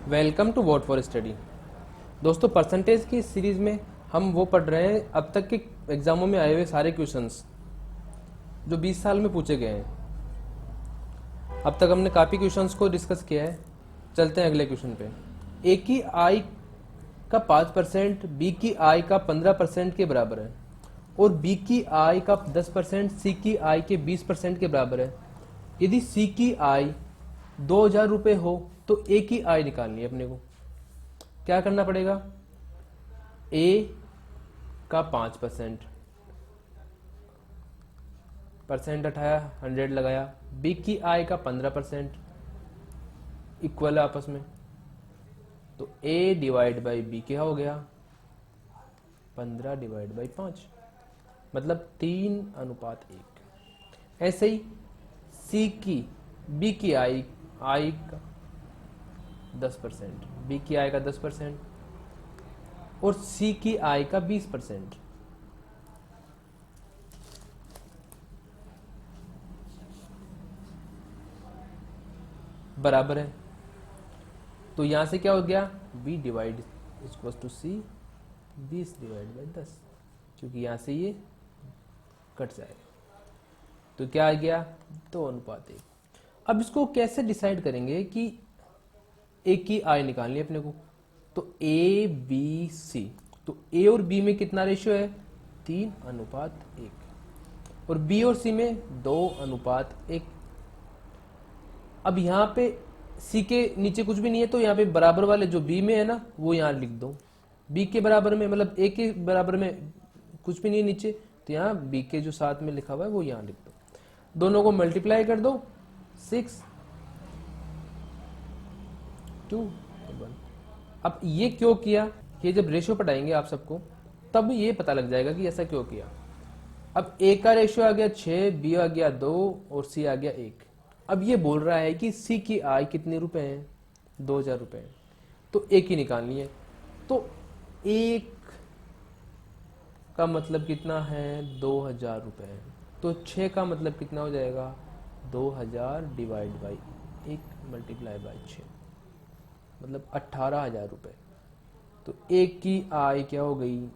Welcome to vote for study. दोस्तों, percentage की series में हम वो पढ़ रहे हैं अब तक के एग्जामों में आए हुए सारे क्वेश्चंस जो 20 साल में पूछे गए हैं। अब तक हमने काफ़ी क्वेश्चंस को डिस्कस किया है। चलते हैं अगले क्वेश्चन पे। ए की आई का 5% बी की आई का 15% के बराबर है और बी की आई का 10% सी की आई के 20% के बराबर है। यदि सी की आई 2000 रुपये हो तो ए की आई निकालनी है अपने को। क्या करना पड़ेगा? ए का 5% परसेंट हटाया, 100 लगाया। बी की आई का 15% इक्वल है आपस में, तो ए डिवाइड बाई बी क्या हो गया? 15 डिवाइड बाई 5, मतलब 3:1। ऐसे ही सी की बी की आई का 10%, बी की आई का 10% और सी की आई का 20% बराबर है। तो यहां से क्या हो गया? B divide equal to C 20 divide by 10, क्योंकि यहां से ये कट जाएगा। तो क्या आ गया? 2:1। अब इसको कैसे डिसाइड करेंगे कि ए की आई निकालनी है अपने को? तो ए बी सी, तो ए और बी में कितना रेशियो है? 3:1 और बी और सी में 2:1। अब यहाँ पे सी के नीचे कुछ भी नहीं है, तो यहाँ पे बराबर वाले जो बी में है ना, वो यहाँ लिख दो। बी के बराबर में, मतलब ए के बराबर में कुछ भी नहीं है नीचे, तो यहाँ बी के जो साथ में लिखा हुआ है वो यहाँ लिख दो। दोनों को मल्टीप्लाई कर दो, 6 2 1। अब ये क्यों किया? ये जब रेशियो पढ़ाएंगे आप सबको तब ये पता लग जाएगा कि ऐसा क्यों किया। अब ए का रेशियो आ गया 6, बी आ गया 2 और सी आ गया 1। अब ये बोल रहा है कि सी की आय कितने रुपए हैं? 2000 रुपए हैं। तो ए की निकालनी है। तो एक का मतलब कितना है? 2000 रुपए है। तो 6 का मतलब कितना हो जाएगा? 2000 डिवाइड बाई 1 मल्टीप्लाई बाई 6, मतलब 18,000 रुपए। तो एक की आय क्या हो गई?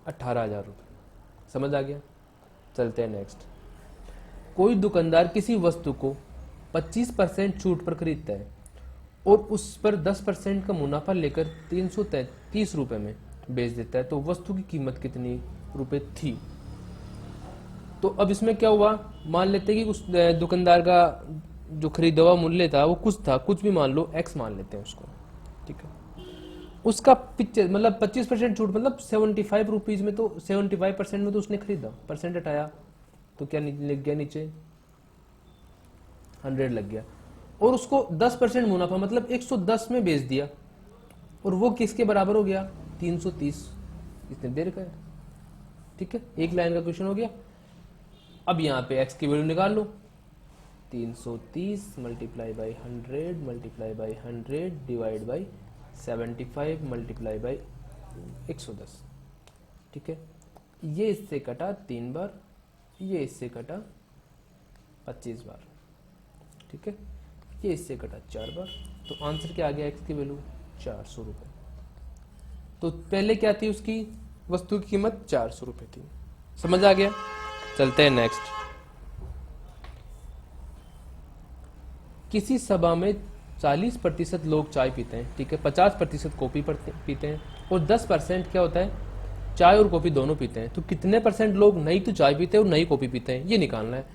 18,000 रुपए। समझ आ गया? चलते हैं नेक्स्ट। कोई दुकानदार किसी वस्तु को 25% छूट पर खरीदता है और उस पर 10% का मुनाफा लेकर 333 रुपए में बेच देता है, तो वस्तु की कीमत कितनी रुपए थी? तो अब इसमें क्या हुआ? मान लेते हैं कि उस दुकानदार का जो खरीदा हुआ मूल्य था वो कुछ था, कुछ भी मान लो, एक्स मान लेते हैं उसको, ठीक है। उसका पिक्चर मतलब 25% छूट, मतलब 75 रुपीज में, तो 75% में तो उसने खरीदा, परसेंट हटाया तो क्या लग गया नीचे? 100 लग गया। और उसको 10% मुनाफा, मतलब 110 में बेच दिया, और वो किसके बराबर हो गया? 330। इतने देर का है, ठीक है। एक लाइन का क्वेश्चन हो गया। अब यहाँ पे एक्स की वैल्यू निकाल लो। 330 multiply by 100 multiply by 100 divide by 75 multiply by 110, ठीक है। ये इससे कटा 3 बार, ये इससे कटा 25 बार, ठीक है। ये इससे कटा 4 बार, तो आंसर क्या आ गया? एक्स की वैल्यू 400 रुपये। तो पहले क्या थी उसकी? वस्तु की कीमत 400 रुपये थी। समझ आ गया? चलते हैं नेक्स्ट। किसी सभा में 40% लोग चाय पीते हैं, ठीक है, 50% कॉफी पीते हैं और 10% क्या होता है? चाय और कॉफी दोनों पीते हैं। तो कितने परसेंट लोग नहीं तो चाय पीते हैं और नहीं कॉफी पीते हैं, ये निकालना है।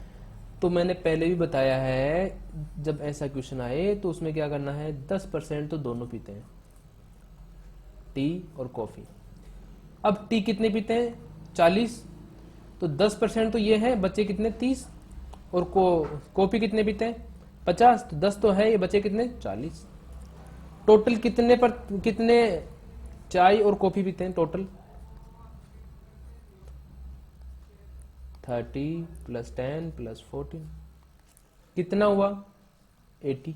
तो मैंने पहले भी बताया है, जब ऐसा क्वेश्चन आए तो उसमें क्या करना है? 10% तो दोनों पीते हैं, टी और कॉफी। अब टी कितने पीते हैं? 40, तो 10% तो ये है, बच्चे कितने? 30। और कॉफी कितने पीते हैं? 50, तो 10 तो है, ये बचे कितने? 40। टोटल कितने चाय और कॉफी पीते हैं टोटल? 30 + 10 + 14 कितना हुआ? 80।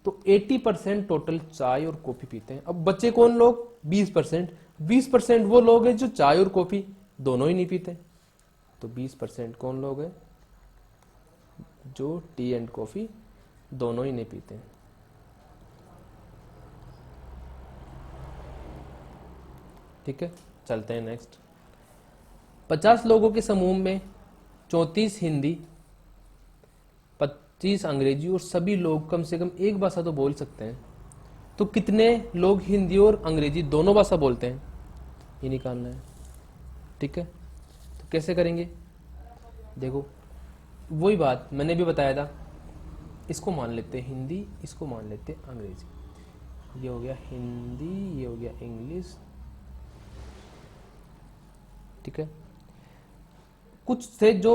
तो 80% टोटल चाय और कॉफी पीते हैं। अब बच्चे कौन लोग? 20%। 20% वो लोग हैं जो चाय और कॉफी दोनों ही नहीं पीते। तो 20% कौन लोग हैं? जो टी एंड कॉफी दोनों ही नहीं पीते हैं। ठीक है, चलते हैं नेक्स्ट। 50 लोगों के समूह में 34 हिंदी, 25 अंग्रेजी और सभी लोग कम से कम एक भाषा तो बोल सकते हैं, तो कितने लोग हिंदी और अंग्रेजी दोनों भाषा बोलते हैं, ये निकालना है। ठीक है, तो कैसे करेंगे? देखो, वही बात मैंने भी बताया था, इसको मान लेते हैं हिंदी, इसको मान लेते हैं अंग्रेजी। ये हो गया हिंदी, ये हो गया इंग्लिश। ठीक है, कुछ से जो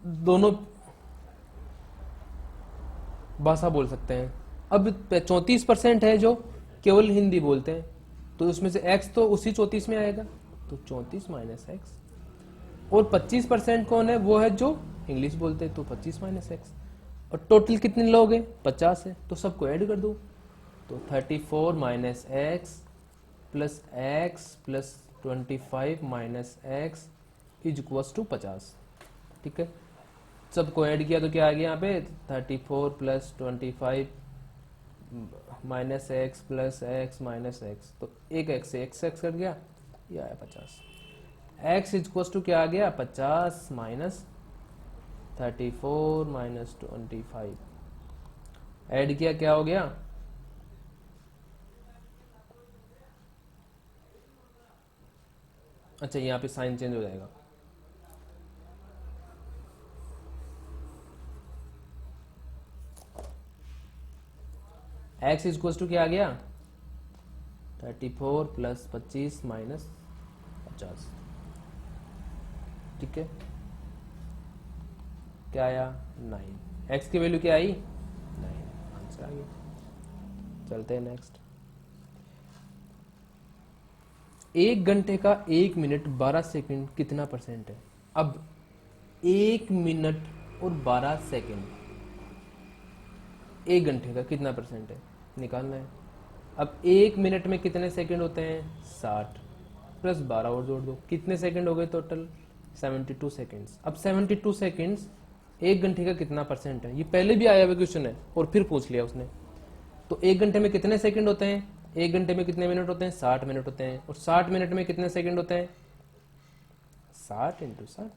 दोनों भाषा बोल सकते हैं। अब 34% है जो केवल हिंदी बोलते हैं, तो उसमें से x तो उसी 34 में आएगा, तो 34 माइनस एक्स। और 25% कौन है? वो है जो इंग्लिश बोलते हैं, तो 25 माइनस एक्स। और टोटल कितने लोग हैं? 50 है, तो सबको ऐड कर दो, तो 34 minus X plus X plus 25 minus X is equals to 50। ठीक है, सबको ऐड किया तो क्या आ गया यहाँ पे? 34 plus 25 minus X plus x minus x, तो एक एक्स से एक्स कट गया, ये आया 50। एक्स इज इक्वल्स टू क्या आ गया? 50 माइनस 34 माइनस 25, ऐड किया क्या हो गया? अच्छा, यहाँ पे साइन चेंज हो जाएगा। एक्स इज इक्वल्स टू क्या आ गया? 34 प्लस 25 माइनस 50। ठीक है, क्या आया? 9। एक्स की वैल्यू क्या आई? 9, आंसर आ गया। चलते हैं नेक्स्ट। 1 घंटे का 1 मिनट 12 सेकंड कितना परसेंट है? अब 1 मिनट और 12 सेकंड 1 घंटे का कितना परसेंट है, निकालना है। अब 1 मिनट में कितने सेकंड होते हैं? 60 प्लस 12 और जोड़ दो, कितने सेकंड हो गए टोटल? 72 सेकंड्स। अब 72 सेकंड्स 1 घंटे का कितना परसेंट है? ये पहले भी आया हुआ क्वेश्चन है और फिर पूछ लिया उसने। तो 1 घंटे में कितने सेकंड होते हैं? 1 घंटे में कितने मिनट होते हैं? 60 मिनट होते हैं। और 60 मिनट में कितने सेकंड होते हैं? 60 इंटू 60।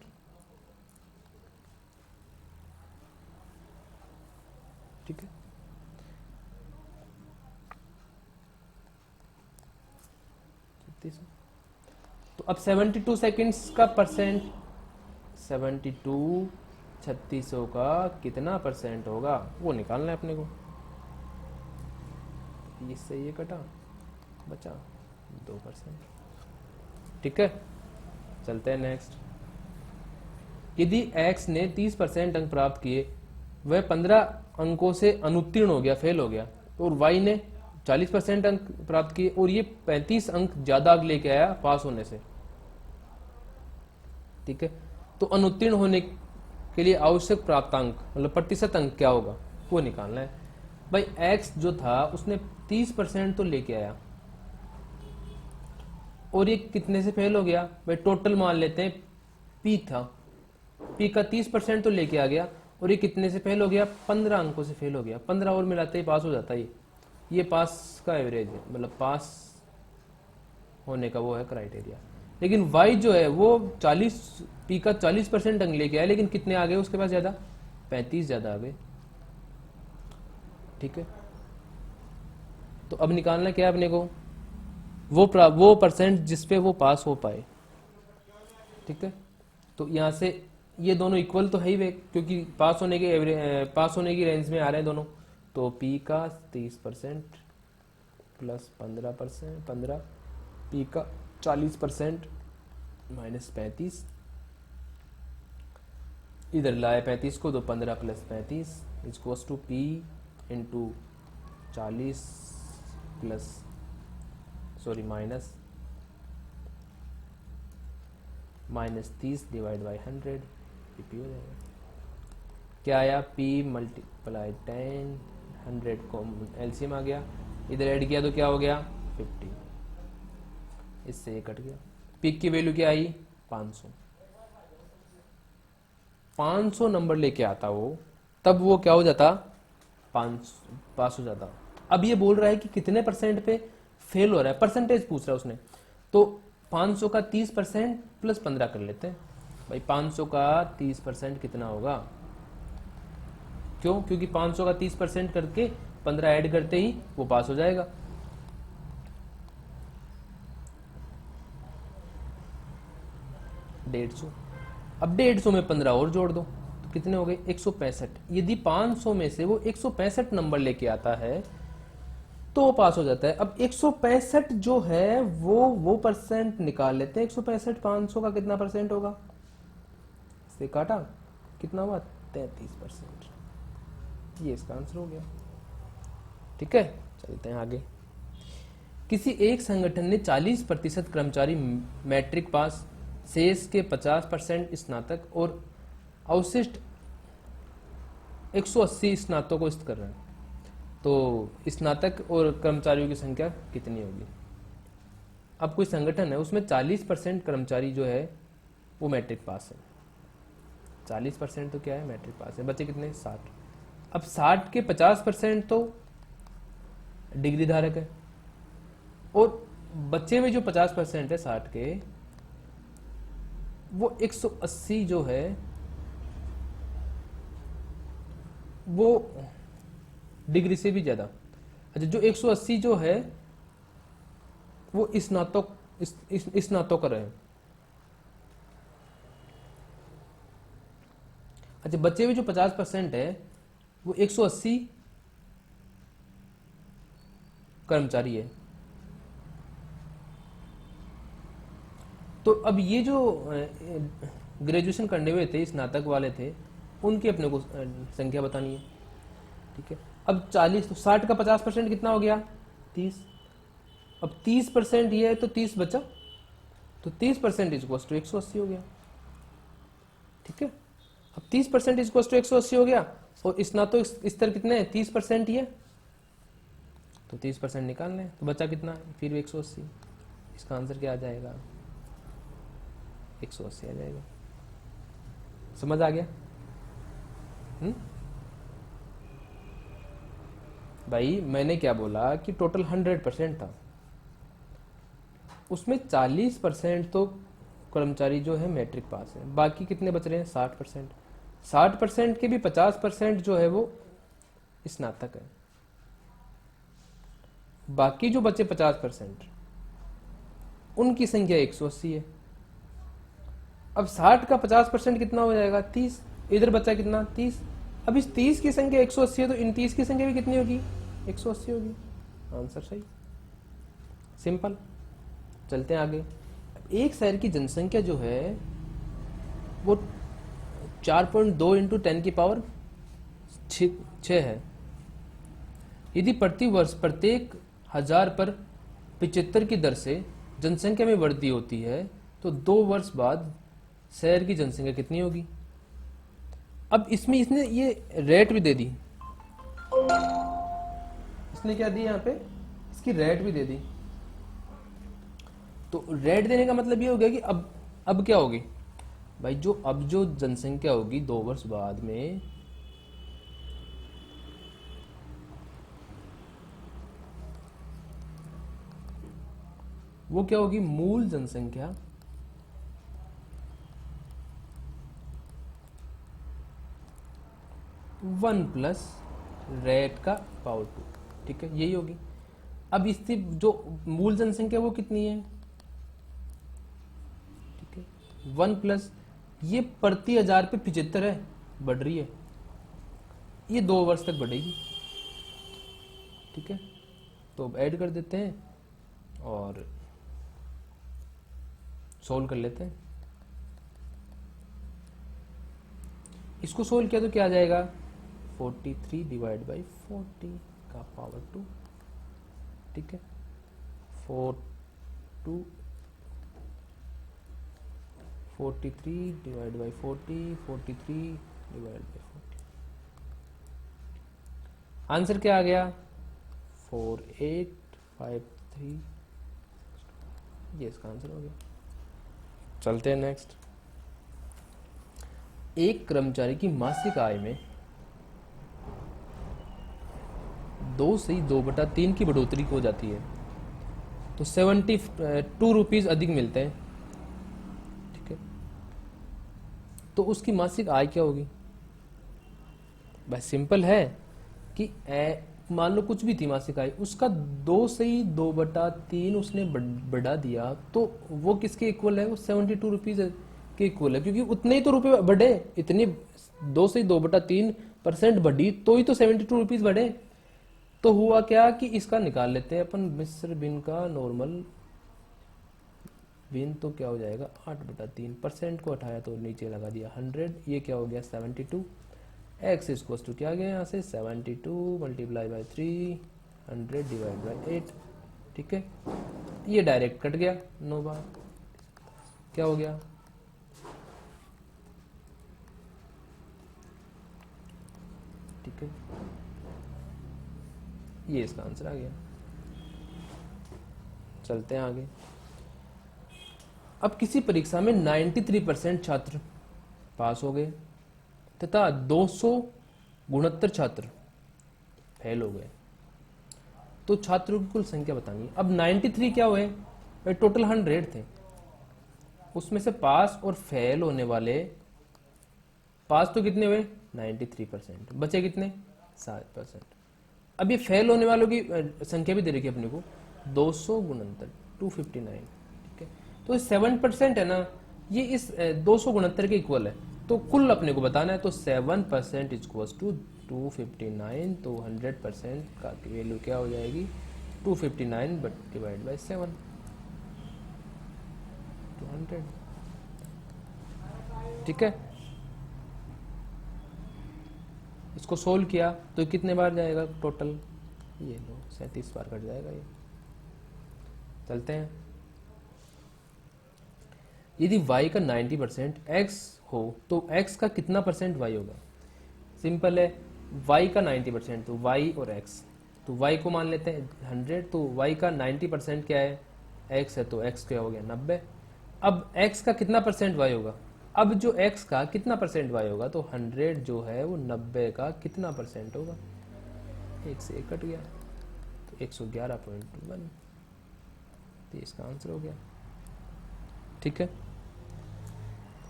ठीक है, तो अब 72 सेकंड्स का परसेंट, 72 3600 का कितना परसेंट होगा वो निकालना है अपने को। इससे ये कटा, बचा 2%। ठीक है, चलते हैं नेक्स्ट। यदि x ने 30% अंक प्राप्त किए, वह 15 अंकों से अनुत्तीर्ण हो गया, फेल हो गया, और y ने 40% अंक प्राप्त किए और ये 35 अंक ज्यादा लेके आया पास होने से। ठीक है, तो अनुत्तीर्ण होने के लिए आवश्यक प्राप्तांक मतलब प्रतिशत अंक क्या होगा वो निकालना है। भाई x जो था उसने 30% तो लेके आया और ये कितने से फेल हो गया? भाई टोटल मान लेते हैं p था, p का 30% तो लेके आ गया और ये कितने से फेल हो गया? 15 अंकों से फेल हो गया। 15 और मिलाते ही पास हो जाता है। ये पास का एवरेज है, मतलब पास होने का वो है क्राइटेरिया। लेकिन y जो है वो 40 p का 40% अंक लेके आया, लेकिन कितने आ गए उसके पास? ज्यादा, 35 ज्यादा आ गए। ठीक है, तो अब निकालना क्या है अपने को? वो परसेंट जिसपे वो पास हो पाए। ठीक है, तो यहां से ये दोनों इक्वल तो है ही वे, क्योंकि पास होने की रेंज में आ रहे हैं दोनों। तो p का 30% प्लस 15 p का 40% माइनस 35, इधर लाए 35 को, तो 15 plus 35 equals to p into 40 plus minus 30 divide by 100, P हो जाएगा। क्या आया? p मल्टीप्लाई 10, 100 को एलसीएम आ गया, इधर ऐड किया तो क्या हो गया? 50, इससे ये कट गया। p की वैल्यू क्या आई? 500। 500 नंबर लेके आता वो, तब वो क्या हो जाता? पास हो जाता। अब ये बोल रहा है कि कितने परसेंट पे फेल हो रहा है, परसेंटेज पूछ रहा है उसने। तो 500 का 30% प्लस 15 कर लेते हैं भाई। 500 का 30% कितना होगा? क्यों? क्योंकि 500 का 30% करके 15 ऐड करते ही वो पास हो जाएगा। डेढ़ सौ। अब 150 में 15 और जोड़ दो तो कितने हो गए? 165। यदि 500 में से वो 165 नंबर लेके आता है तो वो पास हो जाता है। अब 165 जो है वो परसेंट निकाल लेते हैं। 165 500 का कितना परसेंट होगा? से काटा कितना हुआ? 33%। ये इसका आंसर हो गया। ठीक है, चलते हैं आगे। किसी एक संगठन ने 40% कर्मचारी मैट्रिक पास, शेष के 50% स्नातक और अवशिष्ट 180 स्नातकों कर रहे हैं, तो स्नातक और कर्मचारियों की संख्या कितनी होगी? अब कोई संगठन है उसमें 40% कर्मचारी जो है वो मैट्रिक पास है। 40% तो क्या है? मैट्रिक पास है। बचे कितने? 60। अब 60 के 50% तो डिग्री धारक है, और बच्चे में जो 50% है 60 के, वो 180 जो है वो डिग्री से भी ज्यादा। अच्छा, जो 180 जो है वो स्नातक है। अच्छा, बच्चे में जो 50% है वो 180 कर्मचारी है। तो अब ये जो ग्रेजुएशन करने हुए थे, स्नातक वाले थे, उनकी अपने को संख्या बतानी है। ठीक है, अब 40 तो 60 का 50% कितना हो गया? 30। अब 30% ये है तो 30 बचा, तो 30% इक्वल टू 180 हो गया। ठीक है, अब 30% इक्वल टू 180 हो गया, और स्नातक स्तर कितने हैं? 30% ही है, तो 30% निकालना है, तो बचा कितना? फिर 180। इसका आंसर क्या आ जाएगा? 180 आ जाएगा। समझ आ गया? भाई मैंने क्या बोला कि टोटल 100% था, उसमें 40% तो कर्मचारी जो है मैट्रिक पास है, बाकी कितने बच रहे हैं? 60%। 60% के भी 50% जो है वो स्नातक है, बाकी जो बचे 50% उनकी संख्या 180 है। अब 60 का 50% कितना हो जाएगा? 30। इधर बचा कितना? 30। अब इस 30 की संख्या 180 है, तो इन 30 की संख्या भी कितनी होगी? 180 होगी। आंसर सही, सिंपल। चलते हैं आगे। एक शहर की जनसंख्या जो है वो 4.2 इंटू 10 की पावर 6 है। यदि प्रति वर्ष प्रत्येक 1000 पर 75 की दर से जनसंख्या में वृद्धि होती है, तो 2 वर्ष बाद शहर की जनसंख्या कितनी होगी? अब इसमें इसने ये रेट भी दे दी, इसने क्या दी यहाँ पे? इसकी रेट भी दे दी। तो रेट देने का मतलब ये हो गया कि अब क्या होगी भाई? अब जो जनसंख्या होगी 2 वर्ष बाद में, वो क्या होगी? मूल जनसंख्या वन प्लस रेट का पावर 2। ठीक है, यही होगी। अब इससे जो मूल जनसंख्या वो कितनी है? ठीक है, 1 प्लस ये प्रति 1000 पे 75 है, बढ़ रही है, ये 2 वर्ष तक बढ़ेगी। ठीक है, तो अब ऐड कर देते हैं और सोल्व कर लेते हैं। इसको सोल्व किया तो क्या आ जाएगा? 43 डिवाइड बाई 40 का पावर 2। ठीक है, 43 divide by 40, 43 divide by 40। Answer क्या आ गया? 4853। ये इसका आंसर हो गया। चलते हैं नेक्स्ट। एक कर्मचारी की मासिक आय में 2 से 2/3 की बढ़ोतरी हो जाती है, तो 72 रुपीज़ अधिक मिलते हैं। ठीक है, तो उसकी मासिक आय क्या होगी? बस सिंपल है कि मान लो कुछ भी थी मासिक आय, उसका 2/2 उसने बढ़ा दिया, तो वो किसके इक्वल है? वो 72 रुपीज़ के इक्वल है, क्योंकि उतने ही तो रुपए बढ़े, इतनी 2/2% बढ़ी तो ही तो 72 रुपीज़ बढ़े। तो हुआ क्या कि इसका निकाल लेते हैं अपन, मिश्र भिन्न का नॉर्मल भिन्न, तो क्या हो जाएगा 8/3%, को हटाया तो नीचे लगा दिया 100, ये क्या हो गया 72। एक्स इज टू क्या गया यहाँ से 72 मल्टीप्लाई बाई 3, 100 डिवाइड बाई 8। ठीक है, ये डायरेक्ट कट गया 9 बार, क्या हो गया? ठीक है, ये इसका आंसर आ गया। चलते हैं आगे। अब किसी परीक्षा में 93% छात्र पास हो गए तथा 269 छात्र फेल हो गए, तो छात्रों की कुल संख्या बतानी है। अब 93 क्या हुए? टोटल 100 थे, उसमें से पास और फेल होने वाले, पास तो कितने हुए 93%, बचे कितने 7%। अब ये फेल होने वालों की संख्या भी दे रखी है अपने को 269, 259। ठीक है, तो 7% है ना, ये इस 269 के इक्वल है, तो कुल अपने को बताना है। तो 7% इक्वल्स टू 259, तो 100% का वैल्यू क्या हो जाएगी 259 बट डिवाइड बाई 7, 200। ठीक है, इसको सोल्व किया तो कितने बार जाएगा टोटल? ये लो 37 बार कट जाएगा ये। चलते हैं। यदि y का 90% x हो तो x का कितना परसेंट y होगा? सिंपल है, y का 90% तो y और x, तो y को मान लेते हैं 100, तो y का 90% क्या है? x है, तो x क्या हो गया 90। अब x का कितना परसेंट y होगा? अब जो x का कितना परसेंट y होगा, तो 100 जो है वो 90 का कितना परसेंट होगा? 1 से 1 कट गया, तो 111.1, तो इसका आंसर हो गया। ठीक है,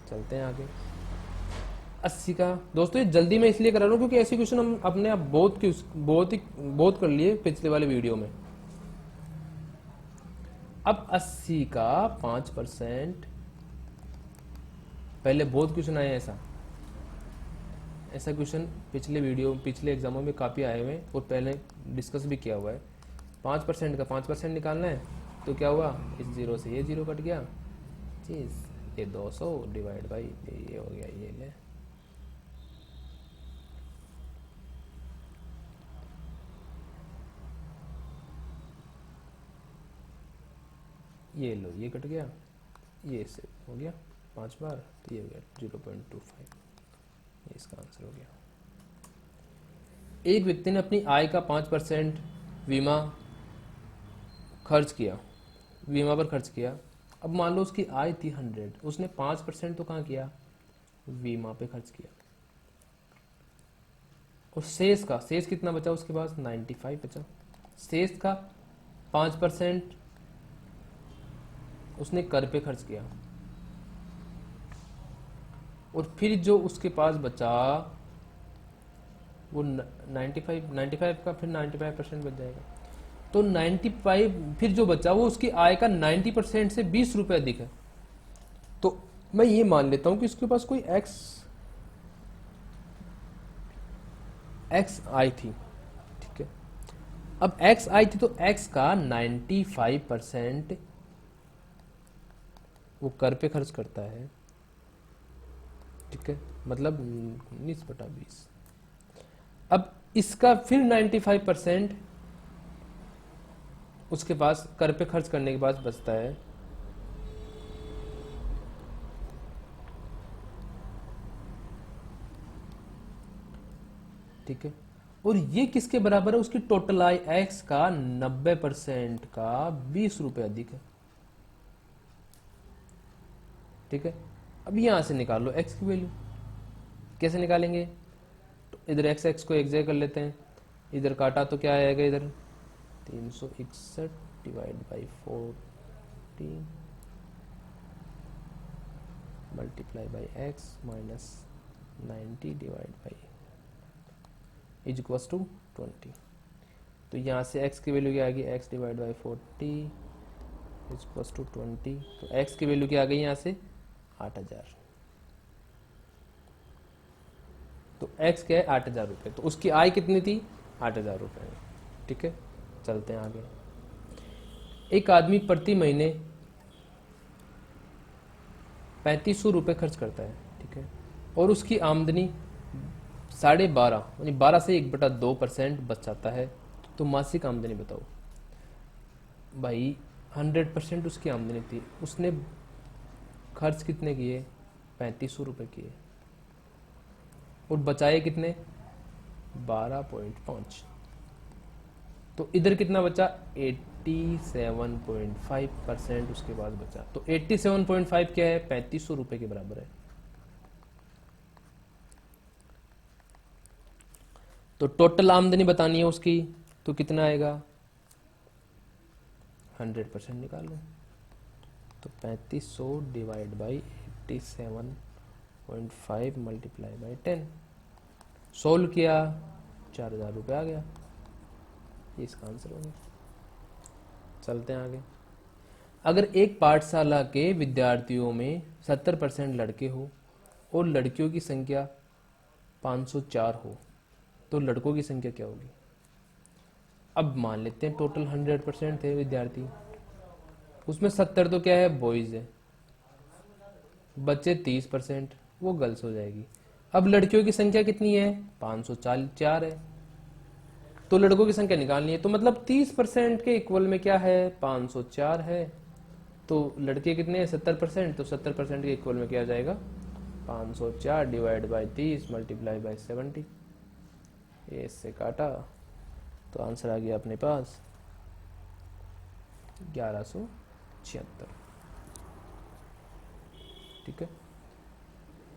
चलते हैं आगे। 80 का, दोस्तों ये जल्दी मैं इसलिए करा रहा हूँ क्योंकि ऐसे क्वेश्चन हम अपने आप बहुत कर लिए पिछले वाले वीडियो में। अब 80 का 5%, पहले बहुत क्वेश्चन आए ऐसा क्वेश्चन पिछले एग्जामों में काफ़ी आए हुए हैं और पहले डिस्कस भी किया हुआ है। 5% का 5% निकालना है, तो क्या हुआ, इस 0 से ये 0 कट गया, चीज ये 200 डिवाइड बाई ये हो गया, ये ले ये लो, ये कट गया, ये से हो गया 5 बार, तो ये हो गया 0.25, ये इसका आंसर हो गया। एक व्यक्ति ने अपनी आय का 5% बीमा पर खर्च किया। अब मान लो उसकी आय थी 100, उसने 5% तो कहाँ किया, बीमा पे खर्च किया, और शेष कितना बचा उसके पास, 95 बचा। शेष का 5% उसने कर पे खर्च किया, और फिर जो उसके पास बचा वो 95 का फिर 95% बच जाएगा, तो 95 फिर जो बचा वो उसकी आय का 90% से 20 रुपए अधिक है। तो मैं ये मान लेता हूं कि उसके पास कोई एक्स आई थी। ठीक है, अब एक्स आई थी तो एक्स का 95% वो कर पे खर्च करता है। ठीक है, मतलब 19/20। अब इसका फिर 95% उसके पास कर पे खर्च करने के बाद बचता है। ठीक है, और ये किसके बराबर है, उसकी टोटल आय एक्स का 90% का 20 रुपए अधिक है। ठीक है, अब यहां से निकाल लो एक्स की वैल्यू। कैसे निकालेंगे, तो इधर एक्स को एक जगह कर लेते हैं, इधर काटा तो क्या आएगा, इधर 361 divide by 40 multiply by X minus 90 divide by is equals to 20। तो यहाँ से x की वैल्यू क्या आ गई, x divide by 40 is equals to 20। तो x की वैल्यू क्या आ गई यहाँ से 8000। तो x क्या है 8000 रुपये, तो उसकी आय कितनी थी 8000 रुपये। ठीक है, चलते हैं आगे। एक आदमी प्रति महीने 3500 रुपये खर्च करता है, ठीक है, और उसकी आमदनी 12.5 यानी 12 से 1/2% बच जाता है, तो मासिक आमदनी बताओ। भाई 100% उसकी आमदनी थी, उसने खर्च कितने किए 3500 रुपये किए, और बचाए कितने 12.5। तो इधर कितना बचा 87.5% उसके बाद बचा। तो 87.5 क्या है 3500 रुपये के बराबर है। तो टोटल आमदनी बतानी है उसकी, तो कितना आएगा 100% निकालो। तो 3500 divide by 87.5 multiply by 10, solve किया 4000 रुपये आ गया। ये इसका आंसर हो गया। चलते हैं आगे। अगर एक पाठशाला के विद्यार्थियों में 70% लड़के हो और लड़कियों की संख्या 504 हो, तो लड़कों की संख्या क्या होगी। अब मान लेते हैं टोटल 100% थे विद्यार्थी, उसमें 70 तो क्या है बॉयज है, बच्चे 30% वो गर्ल्स हो जाएगी। अब लड़कियों की संख्या कितनी है 504 है, तो लड़कों की संख्या निकालनी है। तो मतलब 30% के इक्वल में क्या है 504 है, तो लड़के कितने हैं 70%, तो 70% के इक्वल में क्या आ जाएगा 504 डिवाइड बाई 30 मल्टीप्लाई बाई 70। ये इससे काटा तो आंसर आ गया अपने पास 1176। ठीक है,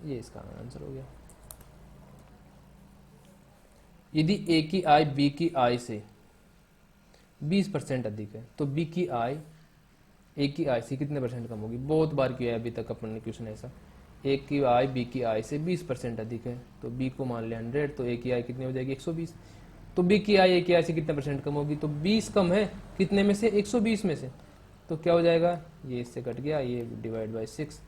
ये इसका आंसर हो गया। यदि ए की आय बी की आय से 20% अधिक है, तो बी की आय ए की आय से कितने परसेंट कम होगी। बहुत बार किया है अभी तक अपन ने क्वेश्चन ऐसा। ए की आय बी की आय से 20% अधिक है, तो बी को मान लिया 100, तो ए की आय कितनी हो जाएगी 120। तो बी की आय ए की आय से कितने परसेंट कम होगी, तो 20 कम है कितने में से 120 में से, तो क्या हो जाएगा ये इससे कट गया, ये डिवाइड बाई 6,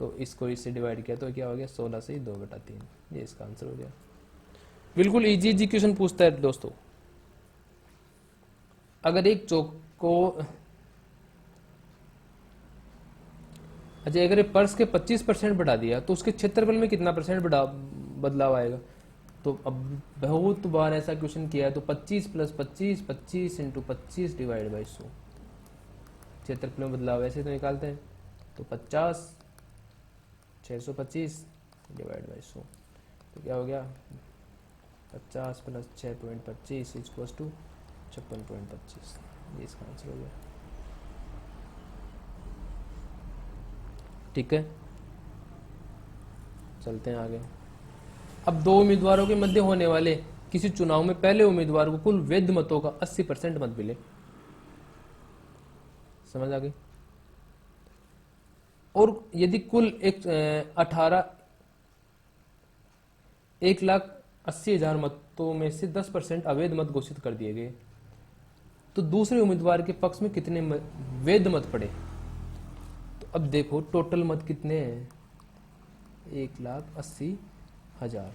तो इसको इससे डिवाइड किया तो क्या हो गया 16 से 2/3। ये इसका आंसर हो गया। बिल्कुल इजी क्वेश्चन पूछता है दोस्तों। अगर एक चौक को अच्छा अगर पर्स के 25% बढ़ा दिया तो उसके क्षेत्रफल में कितना परसेंट बदलाव आएगा। तो अब बहुत बार ऐसा क्वेश्चन किया है, तो 25 + 25 25 × 25 डिवाइड बाई 100 क्षेत्रफल में बदलाव ऐसे तो निकालते हैं। तो 50 625 डिवाइड बाई 100, तो क्या हो गया 50 + 6.25 = 56.25। ये इसका आंसर हो गया। ठीक है, चलते हैं आगे। अब दो उम्मीदवारों के मध्य होने वाले किसी चुनाव में पहले उम्मीदवार को कुल वैध मतों का 80% मत मिले। समझ आ गई। और यदि कुल 1,80,000 मतों में से 10% अवैध मत घोषित कर दिए गए, तो दूसरे उम्मीदवार के पक्ष में कितने वैध मत पड़े। तो अब देखो टोटल मत कितने हैं 1,80,000।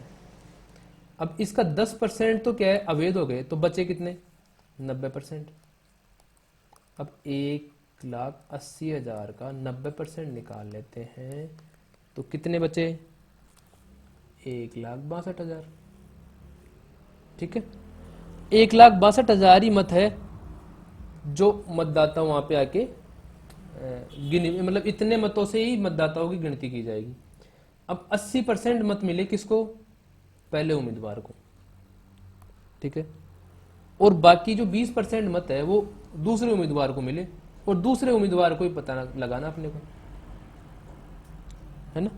अब इसका 10% तो क्या है अवैध हो गए, तो बचे कितने 90%। अब 1,80,000 का 90% निकाल लेते हैं, तो कितने बचे 1,62,000। ठीक है, 1,62,000 ही मत है जो मतदाता वहां पे आके गिनी, मतलब इतने मतों से ही मतदाताओं की गिनती की जाएगी। अब 80% मत मिले किसको पहले उम्मीदवार को। ठीक है, और बाकी जो 20% मत है वो दूसरे उम्मीदवार को मिले, और दूसरे उम्मीदवार को ही पता लगाना अपने को, है ना।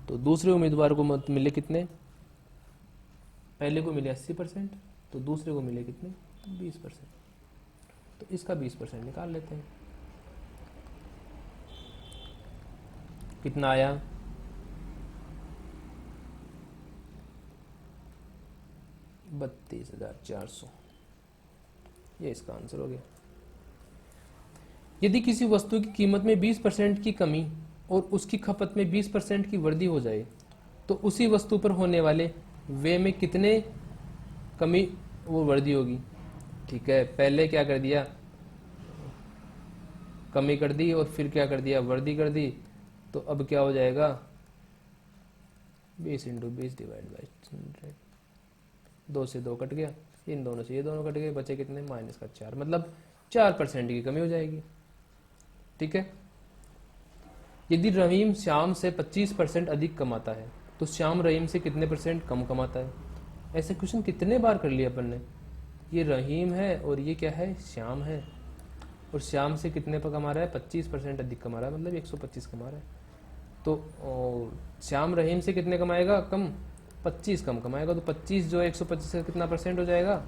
तो दूसरे उम्मीदवार को मत मिले कितने, पहले को मिले 80%, तो दूसरे को मिले कितने 20%। तो इसका 20% निकाल लेते हैं। कितना आया 32,400। ये इसका आंसर हो गया। यदि किसी वस्तु की कीमत में 20% की कमी और उसकी खपत में 20% की वृद्धि हो जाए तो उसी वस्तु पर होने वाले व्यय में कितने कमी वो वृद्धि होगी। ठीक है, पहले क्या कर दिया, कमी कर दी और फिर क्या कर दिया, वृद्धि कर दी। तो अब क्या हो जाएगा 20 × 20 डिवाइड बाई 100। 2 से 2 कट गया, इन दोनों से ये दोनों कट गए, बचे कितने -4, मतलब 4% की कमी हो जाएगी। ठीक है, यदि रहीम श्याम से 25% अधिक कमाता है तो श्याम रहीम से कितने % कम कमाता है। ऐसे क्वेश्चन कितने बार कर लिया अपन ने। ये रहीम है और ये क्या है, श्याम है, और श्याम से कितने पर कमा रहा है 25% अधिक कमा रहा है, मतलब 125 कमा रहा है। तो श्याम रहीम से कितने कमाएगा, कम 25 कम कमाएगा। तो 25 जो 125 से कितना % हो जाएगा,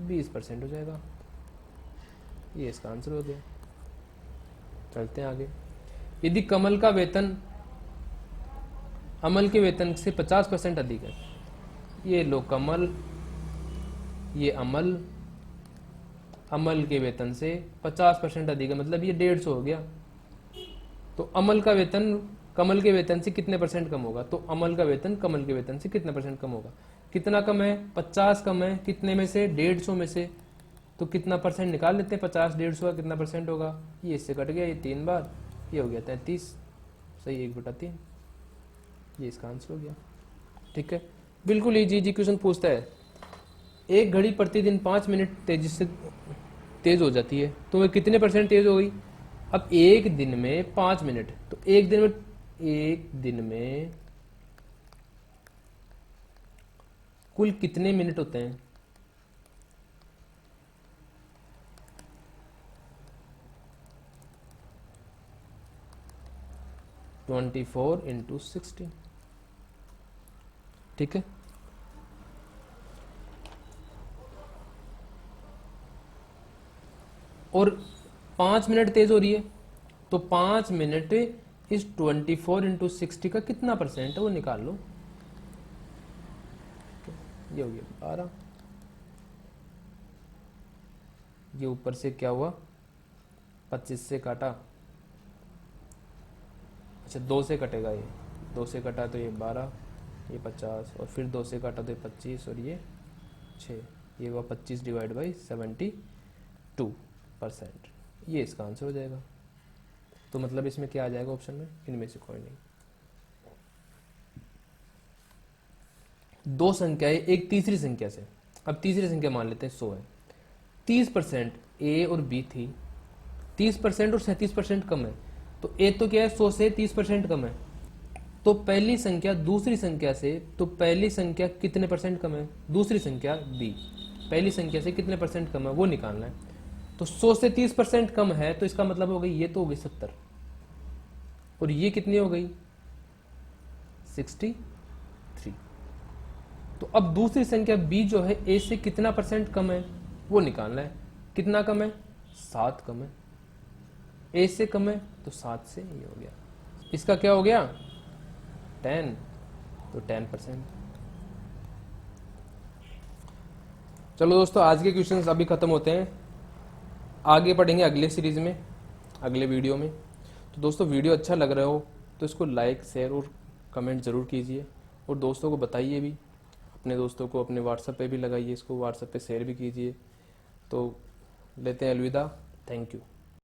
20% हो जाएगा। ये इसका आंसर हो गया। चलते हैं आगे। यदि कमल का वेतन अमल के वेतन से 50% अधिक है, ये लो कमल, ये अमल, अमल के वेतन से 50% अधिक है, मतलब ये 150 हो गया। तो अमल का वेतन कमल के वेतन से कितने % कम होगा। तो अमल का वेतन कमल के वेतन से कितने % कम होगा। कितना कम है, 50 कम है, कितने में से, 150 में से। तो कितना % निकाल लेते हैं, 50 150 का कितना % होगा। ये इससे कट गया, ये 3 बार, ये हो गया 33, सही 1/3। ये इसका आंसर हो गया। ठीक है, बिल्कुल इजी क्वेश्चन पूछता है। एक घड़ी प्रतिदिन 5 मिनट तेजी से तेज हो जाती है तो वह कितने % तेज हो गई। अब एक दिन में 5 मिनट, तो एक दिन में कुल कितने मिनट होते हैं। (24 × 16). ठीक है, और 5 मिनट तेज हो रही है तो 5 मिनट इस 24 × 60 का कितना % है वो निकाल लो। ये हो गया 12। ये ऊपर से क्या हुआ, 25 से काटा, अच्छा 2 से कटेगा, ये 2 से कटा तो ये 12, ये 50, और फिर 2 से काटा तो ये 25 और ये 6, ये हुआ 25 डिवाइड बाई 72%। ये इसका आंसर हो जाएगा। तो मतलब इसमें क्या आ जाएगा ऑप्शन में, इनमें से कोई नहीं। दो संख्याएं एक तीसरी संख्या से, अब तीसरी संख्या मान लेते हैं 100 है, 30% ए और बी थी, 30% और 37% कम है। तो ए तो क्या है 100 से 30% कम है, तो पहली संख्या दूसरी संख्या से, तो पहली संख्या कितने % कम है, दूसरी संख्या बी पहली संख्या से कितने % कम है वो निकालना है। तो 100 से 30% कम है तो इसका मतलब हो गई, ये तो हो गई 70, और ये कितनी हो गई 63। तो अब दूसरी संख्या बी जो है ए से कितना % कम है वो निकालना है। कितना कम है, 7 कम है, ए से कम है तो 7 से, ये हो गया। इसका क्या हो गया 10, तो 10%। चलो दोस्तों, आज के क्वेश्चंस अभी खत्म होते हैं, आगे पढ़ेंगे अगले सीरीज में, अगले वीडियो में। तो दोस्तों वीडियो अच्छा लग रहा हो तो इसको लाइक शेयर और कमेंट ज़रूर कीजिए, और दोस्तों को बताइए भी, अपने दोस्तों को अपने व्हाट्सएप पे भी लगाइए, इसको व्हाट्सएप पे शेयर भी कीजिए। तो लेते हैं अलविदा, थैंक यू।